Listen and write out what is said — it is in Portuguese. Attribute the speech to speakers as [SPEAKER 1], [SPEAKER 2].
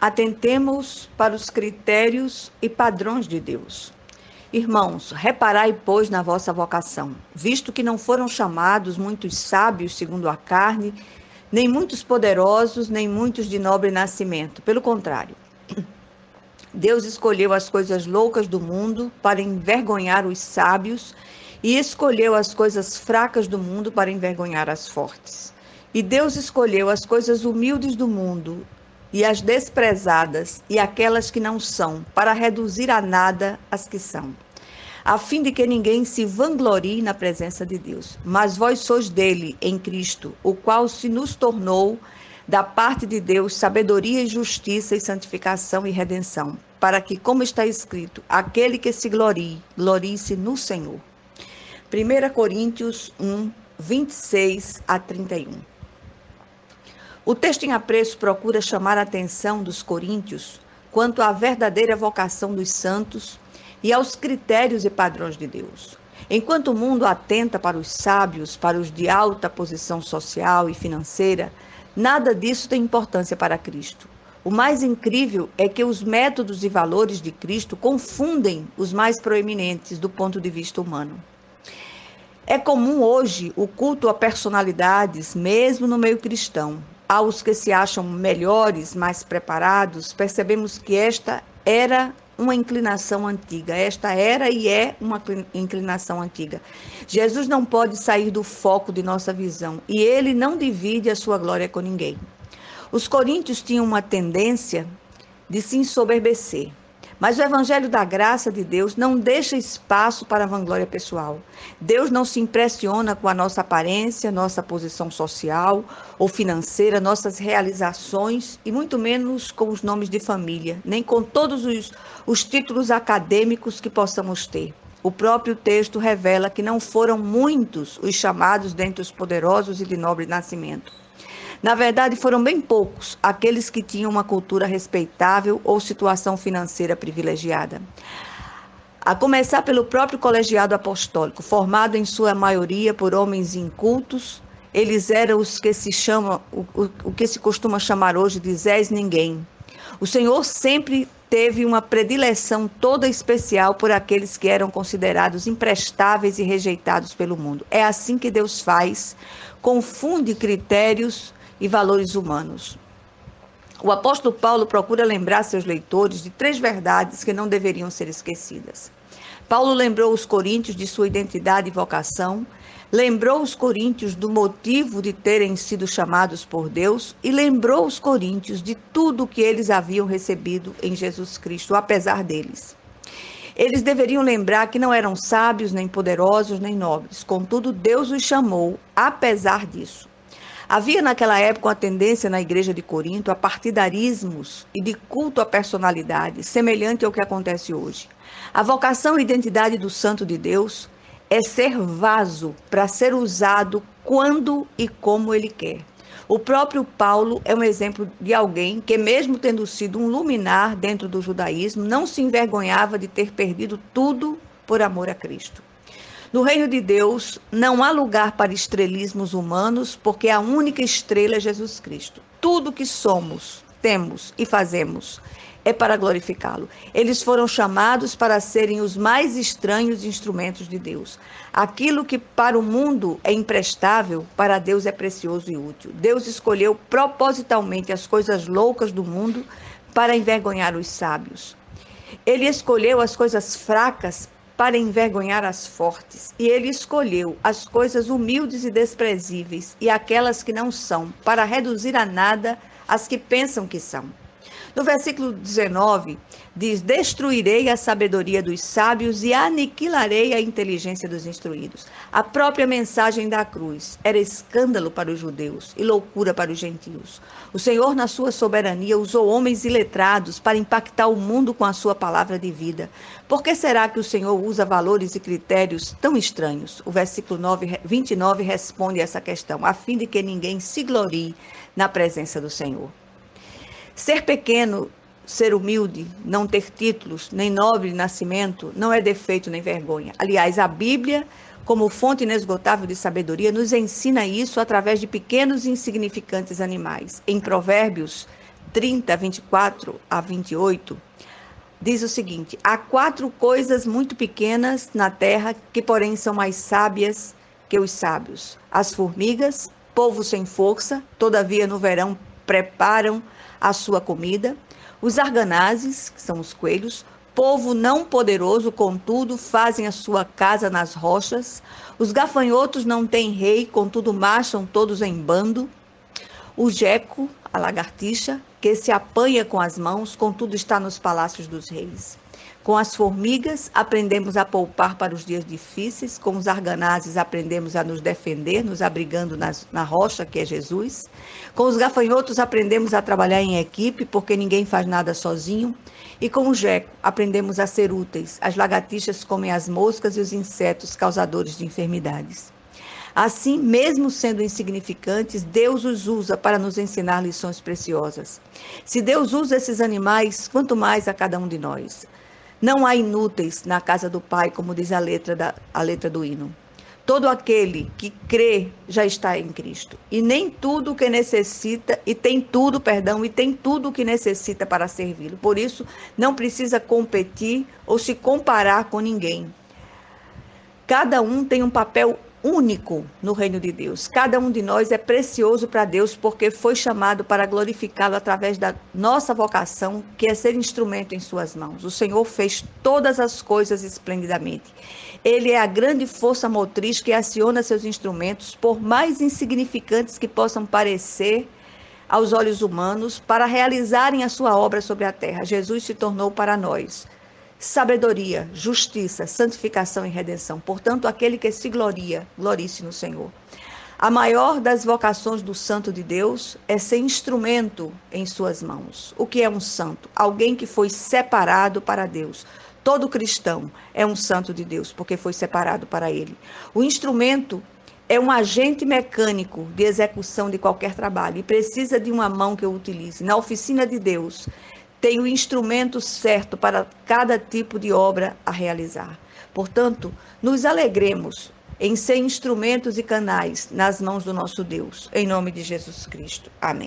[SPEAKER 1] Atentemos para os critérios e padrões de Deus. Irmãos, reparai, pois, na vossa vocação, visto que não foram chamados muitos sábios segundo a carne, nem muitos poderosos, nem muitos de nobre nascimento. Pelo contrário, Deus escolheu as coisas loucas do mundo para envergonhar os sábios e escolheu as coisas fracas do mundo para envergonhar as fortes. E Deus escolheu as coisas humildes do mundo e as desprezadas e aquelas que não são, para reduzir a nada as que são, a fim de que ninguém se vanglorie na presença de Deus. Mas vós sois dele, em Cristo, o qual se nos tornou, da parte de Deus, sabedoria e justiça e santificação e redenção, para que, como está escrito, aquele que se glorie, glorie-se no Senhor. 1 Coríntios 1, 26 a 31. O texto em apreço procura chamar a atenção dos coríntios quanto à verdadeira vocação dos santos e aos critérios e padrões de Deus. Enquanto o mundo atenta para os sábios, para os de alta posição social e financeira, nada disso tem importância para Cristo. O mais incrível é que os métodos e valores de Cristo confundem os mais proeminentes do ponto de vista humano. É comum hoje o culto a personalidades, mesmo no meio cristão. Aos que se acham melhores, mais preparados, percebemos que esta era uma inclinação antiga. Esta era e é uma inclinação antiga. Jesus não pode sair do foco de nossa visão e ele não divide a sua glória com ninguém. Os coríntios tinham uma tendência de se ensoberbecer. Mas o evangelho da graça de Deus não deixa espaço para a vanglória pessoal. Deus não se impressiona com a nossa aparência, nossa posição social ou financeira, nossas realizações e muito menos com os nomes de família, nem com todos os títulos acadêmicos que possamos ter. O próprio texto revela que não foram muitos os chamados dentre os poderosos e de nobre nascimento. Na verdade, foram bem poucos aqueles que tinham uma cultura respeitável ou situação financeira privilegiada. A começar pelo próprio colegiado apostólico, formado em sua maioria por homens incultos, eles eram os que se chamam, o que se costuma chamar hoje de Zés Ninguém. O Senhor sempre teve uma predileção toda especial por aqueles que eram considerados imprestáveis e rejeitados pelo mundo. É assim que Deus faz, confunde critérios e valores humanos. O apóstolo Paulo procura lembrar seus leitores de 3 verdades que não deveriam ser esquecidas. Paulo lembrou os coríntios de sua identidade e vocação, lembrou os coríntios do motivo de terem sido chamados por Deus e lembrou os coríntios de tudo o que eles haviam recebido em Jesus Cristo, apesar deles. Eles deveriam lembrar que não eram sábios, nem poderosos, nem nobres. Contudo, Deus os chamou, apesar disso. Havia naquela época uma tendência na igreja de Corinto a partidarismos e de culto à personalidade, semelhante ao que acontece hoje. A vocação e identidade do santo de Deus é ser vaso para ser usado quando e como ele quer. O próprio Paulo é um exemplo de alguém que, mesmo tendo sido um luminar dentro do judaísmo, não se envergonhava de ter perdido tudo por amor a Cristo. No reino de Deus, não há lugar para estrelismos humanos, porque a única estrela é Jesus Cristo. Tudo que somos, temos e fazemos é para glorificá-lo. Eles foram chamados para serem os mais estranhos instrumentos de Deus. Aquilo que para o mundo é imprestável, para Deus é precioso e útil. Deus escolheu propositalmente as coisas loucas do mundo para envergonhar os sábios. Ele escolheu as coisas fracas para envergonhar as fortes, e ele escolheu as coisas humildes e desprezíveis, e aquelas que não são, para reduzir a nada as que pensam que são. No versículo 19, diz: destruirei a sabedoria dos sábios e aniquilarei a inteligência dos instruídos. A própria mensagem da cruz era escândalo para os judeus e loucura para os gentios. O Senhor, na sua soberania, usou homens iletrados para impactar o mundo com a sua palavra de vida. Por que será que o Senhor usa valores e critérios tão estranhos? O versículo 29 responde essa questão, a fim de que ninguém se glorie na presença do Senhor. Ser pequeno, ser humilde, não ter títulos, nem nobre nascimento, não é defeito nem vergonha. Aliás, a Bíblia, como fonte inesgotável de sabedoria, nos ensina isso através de pequenos e insignificantes animais. Em Provérbios 30, 24 a 28, diz o seguinte: há 4 coisas muito pequenas na terra que, porém, são mais sábias que os sábios. As formigas, povo sem força, todavia no verão preparam a sua comida. Os arganazes, que são os coelhos, povo não poderoso, contudo, fazem a sua casa nas rochas. Os gafanhotos não têm rei, contudo, marcham todos em bando. O geco, a lagartixa, que se apanha com as mãos, contudo está nos palácios dos reis. Com as formigas, aprendemos a poupar para os dias difíceis. Com os arganazes, aprendemos a nos defender, nos abrigando na rocha, que é Jesus. Com os gafanhotos, aprendemos a trabalhar em equipe, porque ninguém faz nada sozinho. E com o geco, aprendemos a ser úteis. As lagartixas comem as moscas e os insetos causadores de enfermidades. Assim, mesmo sendo insignificantes, Deus os usa para nos ensinar lições preciosas. Se Deus usa esses animais, quanto mais a cada um de nós. Não há inúteis na casa do Pai, como diz a letra do hino. Todo aquele que crê já está em Cristo. E nem tudo o que necessita, e tem tudo o que necessita para servi-lo. Por isso, não precisa competir ou se comparar com ninguém. Cada um tem um papel único no reino de Deus. Cada um de nós é precioso para Deus porque foi chamado para glorificá-lo através da nossa vocação, que é ser instrumento em suas mãos. O Senhor fez todas as coisas esplendidamente. Ele é a grande força motriz que aciona seus instrumentos, por mais insignificantes que possam parecer aos olhos humanos, para realizarem a sua obra sobre a terra. Jesus se tornou para nós sabedoria, justiça, santificação e redenção. Portanto, aquele que se glorie-se no Senhor. A maior das vocações do santo de Deus é ser instrumento em suas mãos. O que é um santo? Alguém que foi separado para Deus. Todo cristão é um santo de Deus, porque foi separado para ele. O instrumento é um agente mecânico de execução de qualquer trabalho e precisa de uma mão que o utilize. Na oficina de Deus, tem o instrumento certo para cada tipo de obra a realizar. Portanto, nos alegremos em ser instrumentos e canais nas mãos do nosso Deus. Em nome de Jesus Cristo. Amém.